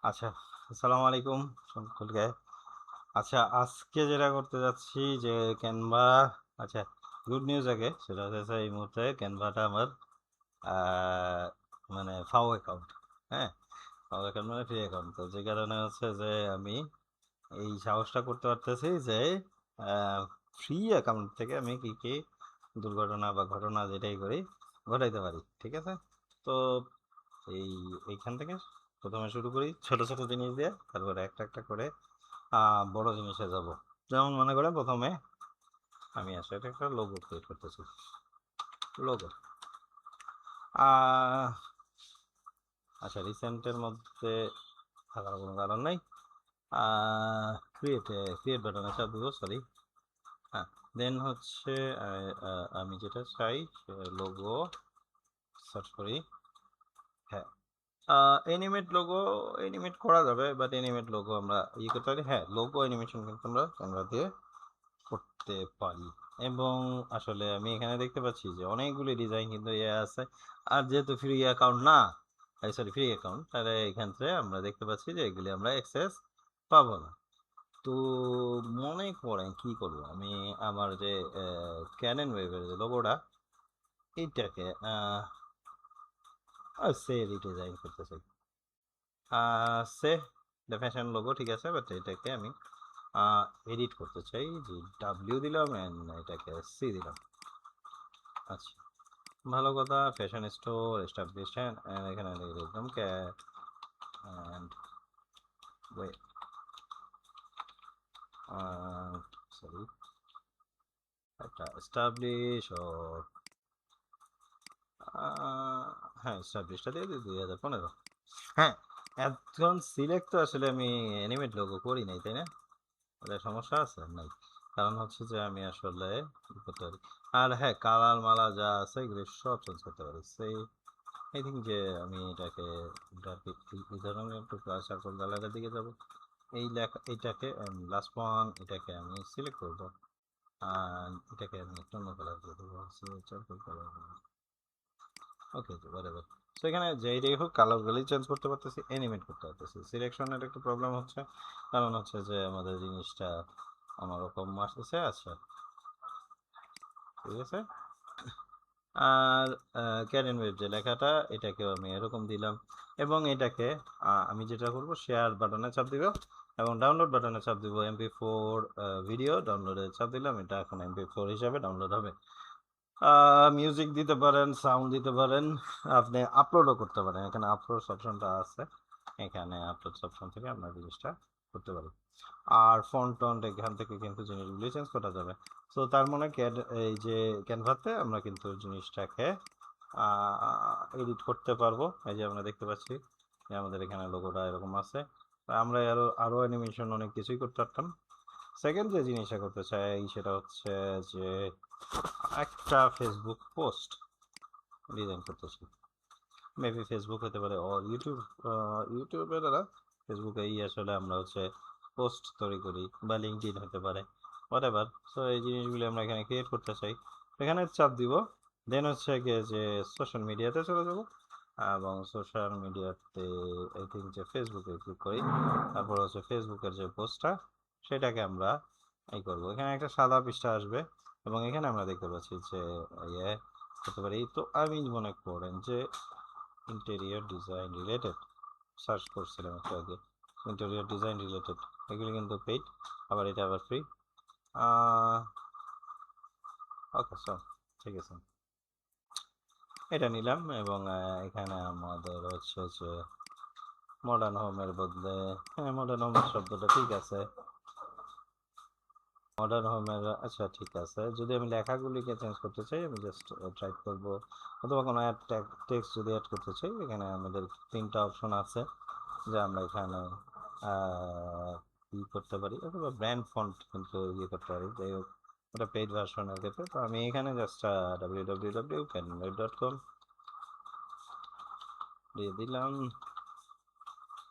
আচ্ছা, আসসালামু আলাইকুম সকলকে। আচ্ছা, আজকে যেটা করতে যাচ্ছি যে ক্যানভা, আচ্ছা, গুড নিউজ আগে সেটা হচ্ছে এই মুহূর্তে ক্যানভাটা আমার আহ, মানে ফাও অ্যাকাউন্ট। হ্যাঁ, ফাও অ্যাকাউন্ট মানে ফ্রি অ্যাকাউন্ট, তো যে কারণে হচ্ছে যে আমি এই সাহসটা করতে পারতেছি যে ফ্রি অ্যাকাউন্ট থেকে আমি কি কি দুর্ঘটনা বা ঘটনা যেটাই করি ঘটাইতে পারি। ঠিক আছে, তো এই এইখান থেকে প্রথমে শুরু করি ছোট ছোট জিনিস দিয়ে, তারপরে একটা একটা করে বড় জিনিসে যাব। যেমন মনে করেন প্রথমে আমি আসলে একটা লোগো ক্রিয়েট করতেছি। লোগো, আচ্ছা, রিসেন্টের মধ্যে থাকার কোনো কারণ নাই। ক্রিয়েট ক্রিয়েট বাটনে চাপ দিব, সরি। হ্যাঁ, দেন হচ্ছে আমি যেটা চাই লোগো সার্চ করি। হ্যাঁ, অ্যানিমেট লোগো অ্যানিমেট করা যাবে, বাট অ্যানিমেট লোগো আমরা করতে পারি। হ্যাঁ, লোগো অ্যানিমেশন কিন্তু আমরা ক্যানভা দিয়ে করতে পারি। এবং আসলে আমি এখানে দেখতে পাচ্ছি যে অনেকগুলি ডিজাইন কিন্তু আছে। আর যেহেতু ফ্রি অ্যাকাউন্ট না, সরি, ফ্রি অ্যাকাউন্ট, তাহলে এখান থেকে আমরা দেখতে পাচ্ছি যে এগুলি আমরা অ্যাক্সেস পাবো না। তো মনে করেন কি করব আমি, আমার যে ক্যানন ওয়েভের যে লোগোটা, এইটাকে সে রিডিজাইন করতে চাই। সে ফ্যাশন লোগো ঠিক আছে, বাট এটাকে আমি এডিট করতে চাই। যে ডাব্লিউ দিলাম অ্যান্ড এটাকে সি দিলাম। আচ্ছা, ভালো কথা। ফ্যাশন স্টোর এস্টাবলিশড, এখানে লিখে দিলাম ক্যাট অ্যান্ড ওয়েট, সরি, একটা এস্টাবলিশ ও হ্যাঁ, এস্টাবলিশটা দিয়ে দিই 2015। হ্যাঁ, এখন সিলেক্ট তো আসলে আমি অ্যানিমেট লোগো করি নাই, তাই না? ওটা সমস্যা আছে নাই, কারণ হচ্ছে যে আমি আসলে ই করতে পারি। আর হ্যাঁ, কালার মালা যা আছে এগুলো সব চেঞ্জ করতে পারি। সেই আই থিঙ্ক যে আমি এটাকে এই ধরনের একটু সার্কল কালারের দিকে যাব। এই লেখা এটাকে লাস্ট ওয়ান, এটাকে আমি সিলেক্ট করবো আর এটাকে আমি একটা অন্য কালার দিয়ে দেবো, চারকোল কালার। ওকে, whatever. সো এখানে যেইটাই হোক কালারগুলোই চেঞ্জ করতে পারতেছি, অ্যানিমেট করতে পারতেছি। সিলেকশনের একটু প্রবলেম হচ্ছে, কারণ হচ্ছে যে আমাদের জিনিসটা অন্যরকম আসতেছে। আচ্ছা, ঠিক আছে। আর ক্যারেন ওয়েব যে লেখাটা, এটাকেও আমি এরকম দিলাম। এবং এটাকে আমি যেটা করব, শেয়ার বাটনে চাপ দিব এবং ডাউনলোড বাটনে চাপ দিব। MP4 ভিডিও ডাউনলোডে চাপ দিলাম, এটা এখন MP4 হিসাবে ডাউনলোড হবে। মিউজিক দিতে পারেন, সাউন্ড দিতে পারেন, আপনি আপলোডও করতে পারেন। এখানে আপলোড অপশনটা আছে, এখানে আপলোড অপশন থেকে আপনার জিনিসটা করতে পারেন। আর ফন্ট টন্ট এখান থেকে কিন্তু জিনিসগুলি চেঞ্জ করা যাবে। সো তার মানে এই যে ক্যানভাতে আমরা কিন্তু জিনিসটাকে এডিট করতে পারবো। এই যে আমরা দেখতে পাচ্ছি যে আমাদের এখানে লোগোটা এরকম আছে। আমরা আরো অ্যানিমেশন অনেক কিছুই করতে পারতাম। সেকেন্ড যে জিনিসটা করতে চাই সেটা হচ্ছে যে একটা ফেসবুক পোস্ট ডিজাইন করতেছি। মেবি ফেসবুক হতে পারে, ও ইউটিউব। ইউটিউবে দ্বারা ফেসবুকেই আসলে আমরা হচ্ছে পোস্ট তৈরি করি, বা লিঙ্কডইন হতে পারে, হোয়াট এভার। সো এই জিনিসগুলি আমরা এখানে ক্রিয়েট করতে চাই, এখানে চাপ দিব। দেন হচ্ছে গিয়ে যে সোশ্যাল মিডিয়াতে চলে যাব, এবং সোশ্যাল মিডিয়াতে আই থিঙ্ক যে ফেসবুকে ক্লিক করি। তারপর হচ্ছে ফেসবুকের যে পোস্টটা, সেটাকে আমরা এই করবো। এখানে একটা সাদা পৃষ্ঠা আসবে এবং এখানে আমরা দেখতে পাচ্ছি যে ইয়ে করতে পারি। তো আমি মনে করেন যে ইন্টেরিয়র ডিজাইন রিলেটেড সার্চ করছিলাম একটু আগে, ইন্টেরিয়র ডিজাইন রিলেটেড, এগুলো কিন্তু পেইড, আবার এটা আবার ফ্রি। ওকে, সো ঠিক আছে, এটা নিলাম। এবং এখানে আমাদের হচ্ছে যে মডার্ন হোমের বদলে, হ্যাঁ, মডার্ন হোমের শব্দটা ঠিক আছে, মডার্ন হোমের। আচ্ছা, ঠিক আছে, যদি আমি লেখাগুলিকে চেঞ্জ করতে চাই আমি জাস্ট টাইপ করব, অথবা কোনো অ্যাড টেক্সট যদি অ্যাড করতে চাই, এখানে আমাদের তিনটা অপশন আছে যে আমরা এখানে ই করতে পারি, অথবা ব্র্যান্ড ফন্ট কিন্তু ইয়ে করতে পারি। যাই হোক, ওটা পেইড ভার্সনের ক্ষেত্রে। তো আমি এখানে জাস্ট www.canwave.com দিয়ে দিলাম।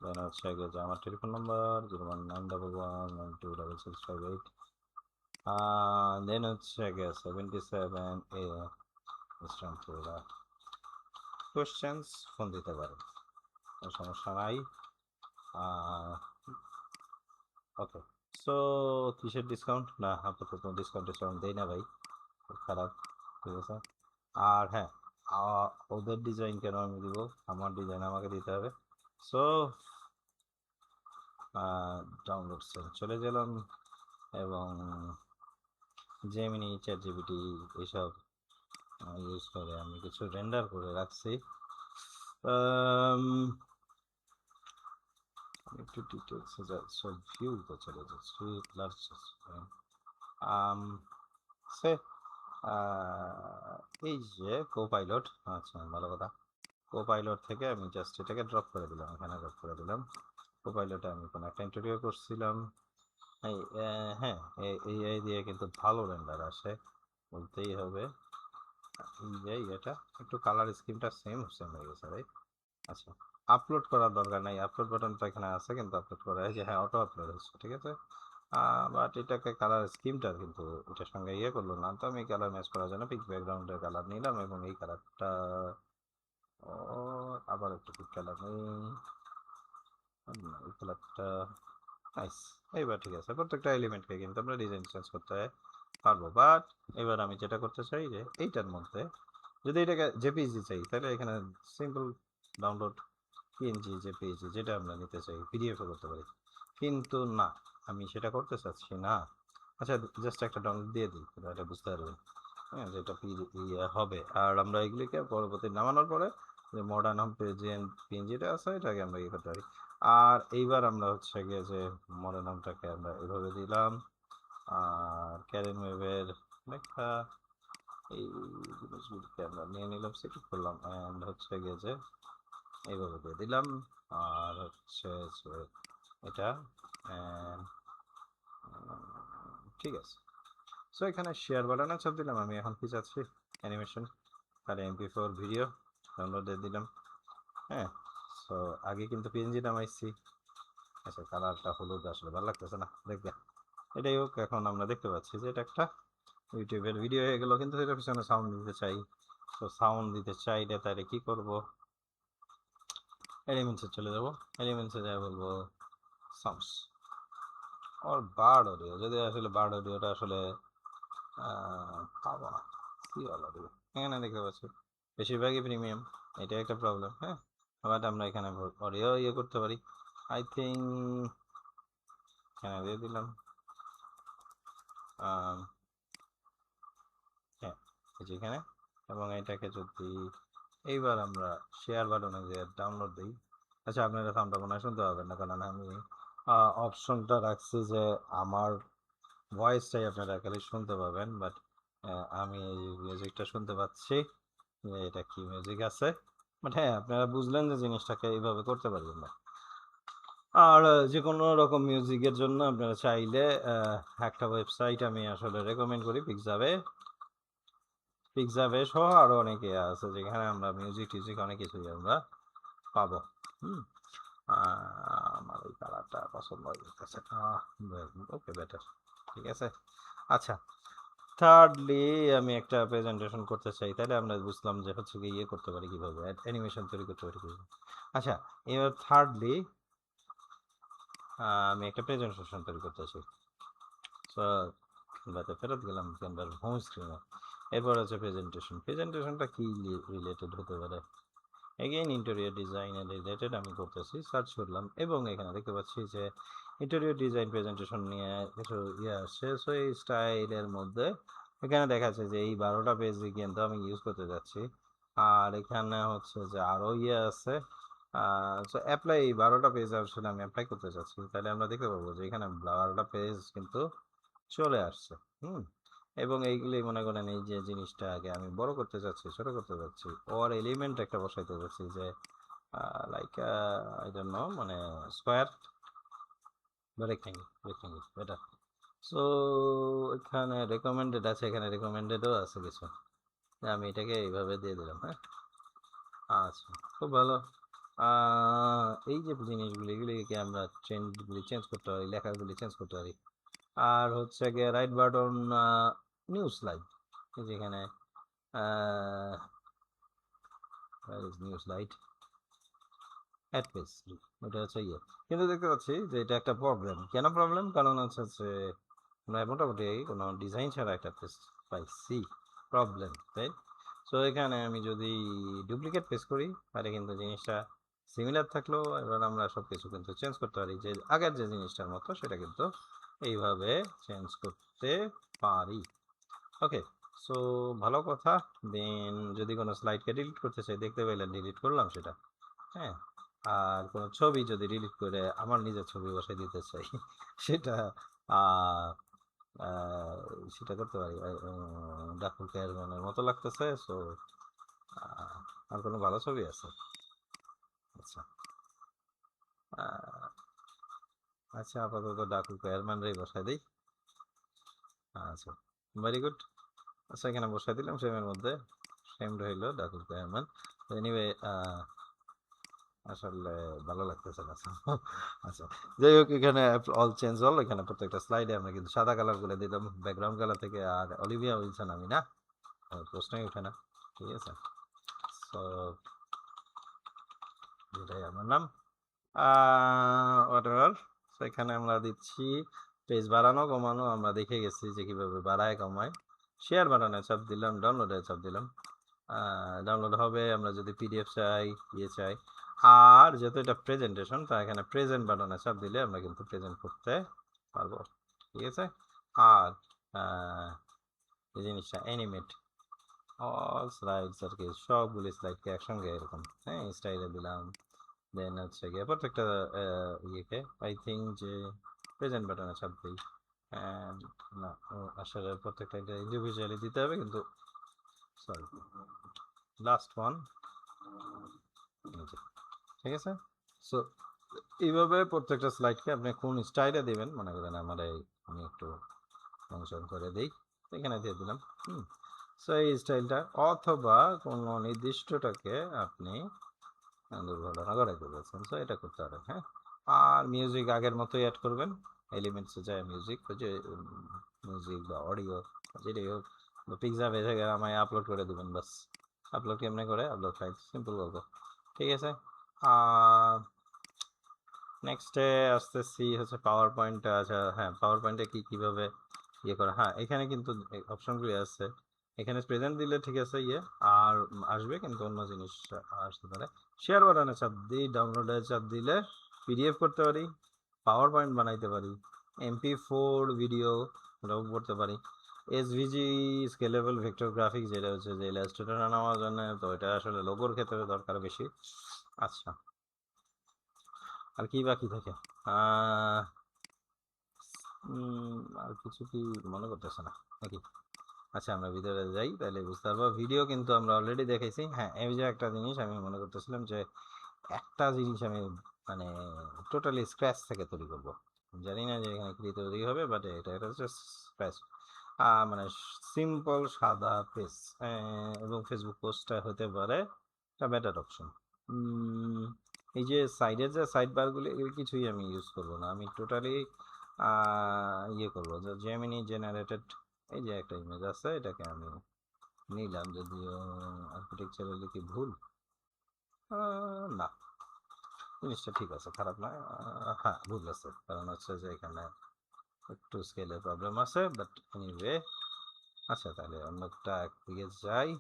দেন হচ্ছে আগে যে আমার টেলিফোন নাম্বার 01911126658, দেন হচ্ছে আগে 77 ইস্টার্ন কোয়েশ্চেন্স ফোন দিতে পারে, কোনো সমস্যা নাই। ওকে, সো কিসের ডিসকাউন্ট? না, আপাতত ডিসকাউন্ট দেই না ভাই, খুব খারাপ। ঠিক আছে, আর হ্যাঁ, ওদের ডিজাইন কেন আমি দিব? আমার ডিজাইন আমাকে দিতে হবে। সো ডাউনলোড চলে গেলাম, এবং জেমিনি, চ্যাট জিপিটি এইসব ইউজ করে আমি কিছু রেন্ডার করে রাখছি। আম, একটু ডিটেলসে যাচ্ছে, ভিউতে চলে যাচ্ছি, লার্জ সে এই যে কোপাইলট, আচ্ছা ভালো কথা। কোপাইলট থেকে আমি জাস্ট এটাকে ড্রপ করে দিলাম, এখানে ড্রপ করে দিলাম। কোপাইলটে আমি কোনো একটা ইন্টারভিউ করছিলাম। হ্যাঁ, এই দিয়ে কিন্তু ভালো রেন্ডার আসে, বলতেই হবে। এই যে এটা একটু কালার স্কিমটা সেম সেম হয়ে গেছে ভাই। আচ্ছা, আপলোড করার দরকার নাই, আপলোড বাটনটা এখানে আছে, কিন্তু আপলোড করা হয়েছে, হ্যাঁ অটো আপলোড হচ্ছে, ঠিক আছে। বাট এটাকে কালার স্কিমটা কিন্তু এটার সঙ্গে ইয়ে করলো না, তো আমি কালার ম্যাচ করার জন্য পিক ব্যাকগ্রাউন্ডের কালার নিলাম, এবং এই কালারটা ও আবার একটু পিক কালার নেই, এই কালারটা নাইস। এইবার ঠিক আছে, প্রত্যেকটা এলিমেন্টকে কিন্তু আমরা ডিজাইন চেঞ্জ করতে পারবো। বাট এবার আমি যেটা করতে চাই যে এইটার মধ্যে যদি এটাকে জেপিইজি চাই, তাহলে এখানে সিম্পল ডাউনলোড পিএনজি, জেপিইজি যেটা আমরা নিতে চাই, পিডিএফও করতে পারি, কিন্তু না, আমি সেটা করতে চাচ্ছি না। আচ্ছা, জাস্ট একটা ডাউনলোড দিয়ে দিই, এটা বুঝতে পারবেন। হ্যাঁ, যেটা ইয়ে হবে, আর আমরা এগুলিকে পরবর্তী নামানোর পরে যে মডার্ন হোম পিএনজিটা আছে এটাকে আমরা ইয়ে করতে পারি। আর এইবার আমরা হচ্ছে গিয়ে যে মডার্ন হোমটাকে আমরা এভাবে দিলাম, আর ক্যারেন ওয়েবের লেখা এই জিনিসগুলিকে আমরা নিয়ে নিলাম, সেট করলাম, অ্যান্ড হচ্ছে গিয়ে যে এইভাবে দিয়ে দিলাম। আর হচ্ছে যে এটা and, ঠিক আছে। সো এখানে শেয়ার বাটনে চাপ দিলাম, আমি এখন কি চাচ্ছি, অ্যানিমেশন আর MP4 ভিডিও ডাউনলোড দিয়ে দিলাম। হ্যাঁ, সো আগে কিন্তু পিএনজি নামাইছি। আচ্ছা, কালারটা হলুদ আসলে ভালো লাগতেছে না দেখবে, এটাই হোক। এখন আমরা দেখতে পাচ্ছি যে এটা একটা ইউটিউবের ভিডিও হয়ে গেল, কিন্তু এটার পিছনে সাউন্ড দিতে চাই। তো সাউন্ড দিতে চাইলে তাহলে কি করব, এলিমেন্টসে চলে যাব, এলিমেন্টসে যাই বলবো সাউন্ডস আর বার্ড অডিও, যদি আসলে বার্ড অডিওটা আসলে পাবো না, কি বলা দেবে, এখানে দেখতে পাচ্ছি বেশিরভাগই প্রিমিয়াম, এটা একটা প্রবলেম। হ্যাঁ, বাট আমরা এখানে অডিও ইয়ে করতে পারি, আই থিঙ্ক এখানে দিয়ে দিলাম। হ্যাঁ, যেখানে, এবং এটাকে যদি এইবার আমরা শেয়ার বাটনে যে ডাউনলোড দিই। আচ্ছা, আপনারা সাউন্ডটা মনে হয় শুনতে পাবেন না, কারণ আমি অপশনটা রাখছি যে আমার ভয়েসটাই আপনারা খালি শুনতে পাবেন, বাট আমি এই মিউজিকটা শুনতে পাচ্ছি যে এটা কি মিউজিক আছে। বাট হ্যাঁ, আপনারা বুঝলেন যে জিনিসটাকে এইভাবে করতে পারবেন না। আর যে কোনো রকম মিউজিকের জন্য আপনারা চাইলে একটা ওয়েবসাইট আমি আসলে রেকমেন্ড করি, পিকজাবে সহ আরো অনেকে আছে, যেখানে আমরা মিউজিক টিউজিক অনেক কিছুই আমরা পাবো। হুম, আমার এই কালারটা পছন্দ হয়ে গেছে, ওকে বেটার, ঠিক আছে। আচ্ছা, থার্ডলি আমি একটা প্রেজেন্টেশন করতে চাই, তাহলে আমরা বুঝলাম যে হচ্ছে কি ইয়ে করতে পারি কিভাবে, অ্যানিমেশন তৈরি করতে পারি কিভাবে। আচ্ছা, এবার থার্ডলি আমি একটা প্রেজেন্টেশন তৈরি করতে চাই। সো ক্যানভাতে ফেরত গেলাম, ক্যানভার হোম স্ক্রিনে। এরপর আছে প্রেজেন্টেশনটা কি রিলেটেড হতে পারে, এগেইন ইন্টেরিয়র ডিজাইনের রিলেটেড আমি করতেছি, সার্চ করলাম, এবং এখানে দেখতে পাচ্ছি যে ইন্টেরিয়র ডিজাইন প্রেজেন্টেশন নিয়ে কিছু ইয়ে আসছে। সো এই স্টাইলের মধ্যে এখানে দেখাচ্ছে যে এই 12টা পেজ কিন্তু আমি ইউজ করতে যাচ্ছি, আর এখানে হচ্ছে যে আরও ইয়ে আছে। সো অ্যাপ্লাই, 12টা পেজ আসলে আমি অ্যাপ্লাই করতে চাচ্ছি, তাহলে আমরা দেখতে পাবো যে এখানে 12টা পেজ কিন্তু চলে আসছে। হুম, এবং এইগুলি মনে করেন এই যে জিনিসটা আগে আমি বড় করতে চাচ্ছি, ছোট করতে চাচ্ছি, ওর এলিমেন্ট একটা বসাইতে চাচ্ছি যে লাইক আই ডোন্ট নো, মানে স্কোয়ার বা রেক্টাঙ্গেল এটা। সো এখানে রেকমেন্ডেড আছে, এখানে রেকমেন্ডেডও আছে কিছু, আমি এটাকে এইভাবে দিয়ে দিলাম। হ্যাঁ, আচ্ছা, খুব ভালো। এই যে জিনিসগুলি, এগুলিকে আমরা ট্রেন্ডগুলি চেঞ্জ করতে পারি, লেখাগুলি চেঞ্জ করতে পারি। আর হচ্ছে গিয়ে রাইট বাটন, নিউ স্লাইড, যেখানে নিউ স্লাইড, অ্যাড পেজ, ওটা হচ্ছে ইয়ে। কিন্তু দেখতে পাচ্ছি যে এটা একটা প্রবলেম। কেন প্রবলেম? কারণ হচ্ছে যে আমরা মোটামুটি কোনো ডিজাইন ছাড়া একটা পেজ পাইছি, প্রবলেম, তাই। সো এখানে আমি যদি ডুপ্লিকেট পেজ করি তাহলে কিন্তু জিনিসটা সিমিলার থাকলেও এবার আমরা সব কিছু কিন্তু চেঞ্জ করতে পারি, যে আগের যে জিনিসটার মতো সেটা কিন্তু এইভাবে চেঞ্জ করতে পারি। ওকে, সো ভালো কথা। দেন যদি কোনো স্লাইডকে ডিলিট করতে চাই, দেখতে পেলেন ডিলিট করলাম সেটা, হ্যাঁ। আর কোনো ছবি যদি ডিলিট করে আমার নিজের ছবি বসাই দিতে চাই সেটা আহ, আহ, সেটা করতে পারি। ডাকুল ক্যারম্যানের মতো লাগতেছে, সো আর কোনো ভালো ছবি আছে? আচ্ছা, আহ, আচ্ছা আপাতত ডাকুল ক্যারম্যানরাই বসাই দিই। আচ্ছা, ভেরি গুড। আচ্ছা, এখানে বসাই দিলাম ফ্রেমের মধ্যে, ফ্রেম রইল ডাকুল ক্যারম্যান। এনিওয়ে, আসলে ভালো লাগতেছে না আচ্ছা, যাই হোক, এখানে অল চেঞ্জ অল, এখানে প্রত্যেকটা স্লাইডে আমরা কিন্তু সাদা কালার করে দিলাম ব্যাকগ্রাউন্ড কালার থেকে। আর অলিভিয়া উইলসন আমি না, প্রশ্নই ওঠে না, ঠিক আছে। সো এটাই আমার নাম, হোয়াটএভার। সো এখানে আমরা দিচ্ছি পেজ বাড়ানো কমানো, আমরা দেখে গেছি যে কিভাবে বাড়ায় কমায়। শেয়ার বাটনে চাপ দিলাম, ডাউনলোডে চাপ দিলাম, ডাউনলোড হবে। আমরা যদি পিডিএফ চাই, ইয়ে চাই, আর যেহেতু এটা প্রেজেন্টেশন, তা এখানে প্রেজেন্ট বাটনে চাপ দিলে আমরা কিন্তু প্রেজেন্ট করতে পারবো, ঠিক আছে। আর এই জিনিসটা অ্যানিমেট অল স্লাইডস আর কি, সবগুলি স্লাইডকে একসঙ্গে এরকম, হ্যাঁ, স্টাইলে দিলাম। দেন হচ্ছে গিয়ে প্রত্যেকটা ইয়েকে আই থিঙ্ক যে প্রেজেন্ট বাটনে চাপ দিই। না, আসলে প্রত্যেকটা ইন্ডিভিজুয়ালি দিতে হবে, কিন্তু সরি, লাস্ট ওয়ান, ঠিক আছে। সো এইভাবে প্রত্যেকটা স্লাইডকে আপনি কোন স্টাইলে দিবেন, মনে করেন আমার এই, আমি একটু ফাংশন করে দিই, এখানে দিয়ে দিলাম। সো এই স্টাইলটা, অথবা কোনো নির্দিষ্টটাকে আপনি দুর্ঘটনা ঘটাই তুলেছেন, সো এটা করতে পারেন, হ্যাঁ। আর মিউজিক আগের মতোই অ্যাড করবেন, এলিমেন্টসে যায় মিউজিক, ওই যে মিউজিক বা অডিও যেটাই হোক, পিকজা ভেজে গেলে আমায় আপলোড করে দেবেন, বাস। আপলোড কেমনে করে? আপলোড ফাইল, সিম্পল গল্প, ঠিক আছে। নেক্সটে আসতেছি হচ্ছে পাওয়ার পয়েন্ট। আচ্ছা, হ্যাঁ, পাওয়ার পয়েন্টে কীভাবে ইয়ে করা, হ্যাঁ, এখানে কিন্তু অপশনগুলি আছে। এখানে প্রেজেন্ট দিলে ঠিক আছে, ইয়ে আর আসবে, কিন্তু অন্য জিনিস আসতে পারে। শেয়ার বাটনে চাপ দিই, ডাউনলোডে চাপ দিলে পিডিএফ করতে পারি, পাওয়ার পয়েন্ট বানাইতে পারি, MP4 ভিডিও ওটাও করতে পারি, SVG স্কেলেবল ভেক্টর গ্রাফিক, যেটা হচ্ছে যে ইলাস্ট্রেটর নেওয়ার জন্য, তো এটা আসলে লোগোর ক্ষেত্রে দরকার বেশি। আচ্ছা, আর কি বাকি থাকে? আর কিছু কি মনে করতেছে না নাকি? আচ্ছা, আমরা ভিতরে যাই, তাহলে বুঝতে পারবো। ভিডিও কিন্তু আমরা অলরেডি দেখাইছি। হ্যাঁ, এই যে একটা জিনিস আমি মনে করতেছিলাম যে একটা জিনিস আমি মানে টোটালি স্ক্র্যাচ থেকে তৈরি করব। জানি না যে এখানে কি তৈরি হবে, বাট এটা হচ্ছে স্ক্র্যাচ, মানে সিম্পল সাদা পেজ, এবং ফেসবুক পোস্টটা হতে পারে একটা বেটার অপশন। এই যে সাইডের যে সাইড বারগুলি, এগুলি কিছুই আমি ইউজ করব না, আমি টোটালি ইয়ে করবো, যে জেমিনি জেনারেটেড। এই যে একটা ইমেজ আছে, এটাকে আমি নিলাম, যদিও আর্কিটেকচারালি কি ভুল, না, জিনিসটা ঠিক আছে, খারাপ না। হ্যাঁ, ভুল আছে, কারণ হচ্ছে যে এখানে একটু স্কেলের প্রবলেম আছে, বাট এনিওয়ে। আচ্ছা, তাহলে অন্যটা দিকে যাই।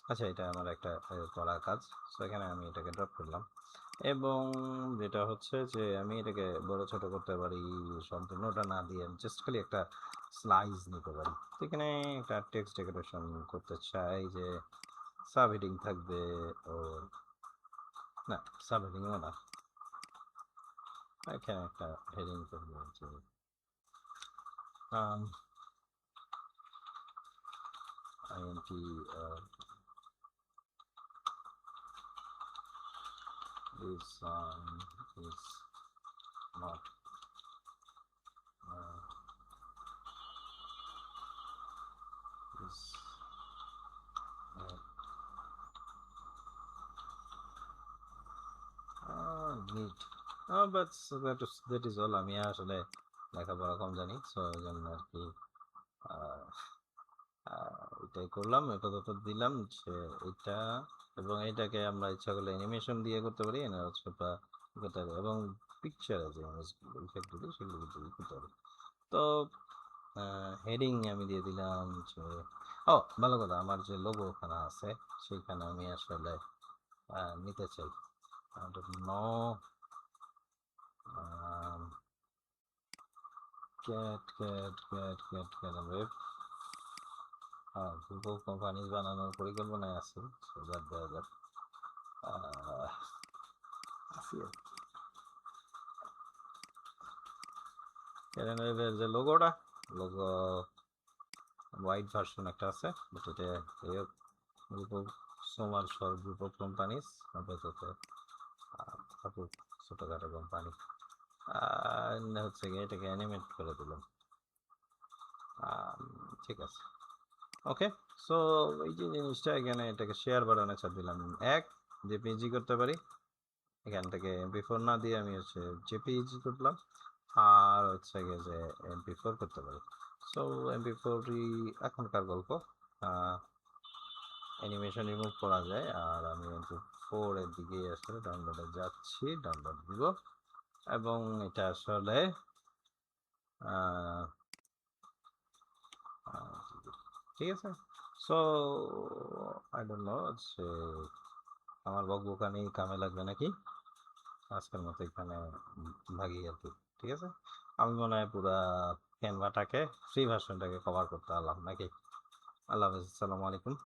আচ্ছা, এটা আমার একটা করা কাজ, সো এখানে আমি এটাকে ড্রপ করলাম, এবং যেটা হচ্ছে যে আমি এটাকে বড় ছোট করতে পারি, সম্পূর্ণটা না দিয়ে আমি জাস্ট খালি একটা স্লাইস নিতে পারি। তো এখানে একটা টেক্সট ডেকোরেশন করতে চাই, যে সাব হেডিং থাকবে, ও না, সাব হেডিংও না, এখানে একটা হেডিং করবো, যে INT is not is neat, but that is all। আমি আসলে লেখাপড়া কম জানি, সো এই জন্য আর কি এটাই করলাম, আপাতত দিলাম যে এটা এবং এটাকে আমরা ইচ্ছা করলে অ্যানিমেশন দিয়ে করতে পারি, না হচ্ছে বা করতে পারি, এবং পিকচারে যে ইফেক্টগুলি সেগুলো কিন্তু করতে পারি। তো হেডিং আমি দিয়ে দিলাম যে, ও ভালো কথা, আমার যে লোগো ওখানে আছে সেইখানে আমি আসলে নিতে চাই, নো ক্যাট ক্যাট ক্যাট ক্যাট ক্যাট ওয়েব, হ্যাঁ গ্রুপ অফ কোম্পানিজ বানানোর পরিকল্পনায় আছে, সেবার দেওয়া যাক ক্যারেন ওয়েবের যে লোগোটা, লোগো হোয়াইট ভার্সন একটা আছে, বাট এটা গ্রুপ অফ সোমার সর গ্রুপ অফ কোম্পানিজ আপাতত থাকুক ছোটোখাটো কোম্পানি, হচ্ছে গিয়ে এটাকে অ্যানিমেট করে দিলাম। ঠিক আছে, ওকে। সো এই যে জিনিসটা এখানে এটাকে শেয়ার বাটনে চাপ দিলাম, এক জেপিইজি করতে পারি, এখান থেকে এমপি4 না দিয়ে আমি হচ্ছে জেপিইজি করলাম, আর হচ্ছে গিয়ে যে এমপি4 করতে পারি। সো এমপি4ই এখনকার গল্প, অ্যানিমেশন রিমুভ করা যায়, আর আমি এমপি4 এর দিকে আসলে ডাউনলোডে যাচ্ছি, ডাউনলোড দিব, এবং এটা আসলে ঠিক আছে। সো আই ডোন্ট নো যে আমার বকবকানি কামে লাগবে নাকি, আজকের মতো এখানে ভাগি আর কি। ঠিক আছে, আমি মনে হয় পুরা ক্যানভাটাকে ফ্রি ভার্সনটাকে কভার করতে পারলাম নাকি। আল্লাহ হাফিজ, আসসালামু আলাইকুম।